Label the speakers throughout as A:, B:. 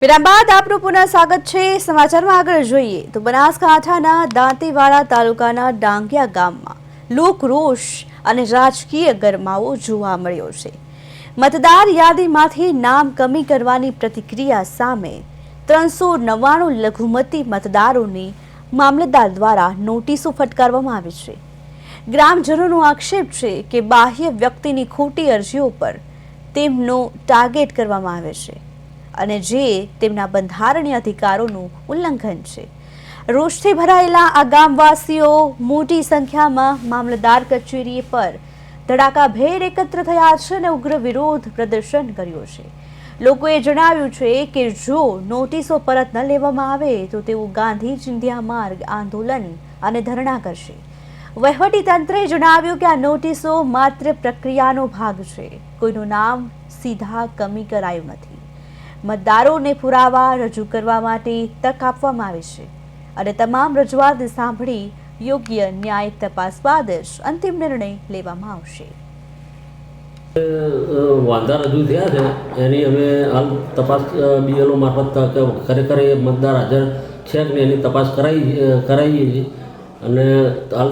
A: વિરામ બાદ આપનું પુનઃ સ્વાગત છે। સમાચારમાં આગળ જોઈએ તો બનાસકાંઠાના દાંતીવાડા તાલુકાના ડાંગિયા ગામમાં લોકરોષ અને રાજકીય ગરમાવો જોવા મળ્યો છે। મતદાર યાદીમાંથી નામ કમી કરવાની પ્રતિક્રિયા સામે 399 લઘુમતી મતદારોની મામલતદાર દ્વારા નોટિસો ફટકારવામાં આવી છે। ગ્રામજનોનો આક્ષેપ છે કે બાહ્ય વ્યક્તિની ખોટી અરજીઓ પર તેમનો ટાર્ગેટ કરવામાં આવે છે અને જે તેમના બંધારણીય અધિકારોનું ઉલ્લંઘન છે। રોષથી ભરાયેલા આ ગામવાસીઓ મોટી સંખ્યામાં મામલતદાર કચેરી પર ધડાકાભેર એકત્ર થયા છે અને ઉગ્ર વિરોધ પ્રદર્શન કર્યું છે। લોકોએ જણાવ્યું છે કે જો નોટિસો પરત ન લેવામાં આવે તો તેઓ ગાંધી ચિંધ્યા માર્ગ આંદોલન અને ધરણા કરશે। વહીવટીતંત્રે જણાવ્યું કે આ નોટિસો માત્ર પ્રક્રિયાનો ભાગ છે, કોઈનું નામ સીધા કમી કરાયું નથી। મતદારોને પુરાવા રજૂ કરવા માટે તક આપવામાં આવી છે અને તમામ રજૂઆત સાંભળી યોગ્ય ન્યાયિક તપાસ બાદ જ અંતિમ નિર્ણય લેવામાં આવશે।
B: વાંધા રજૂ થયા છે એની અમે હાલ તપાસ બીએલઓ મારફત ખરેખર એ મતદાર હાજર છે કે એની તપાસ કરાવીએ છીએ અને હાલ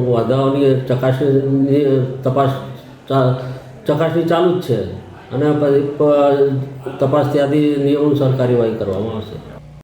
B: વાંધાઓની ચકાસણી ચાલુ જ છે અને પછી તપાસ ત્યાંથી નિયમોનુસાર કાર્યવાહી કરવામાં આવશે।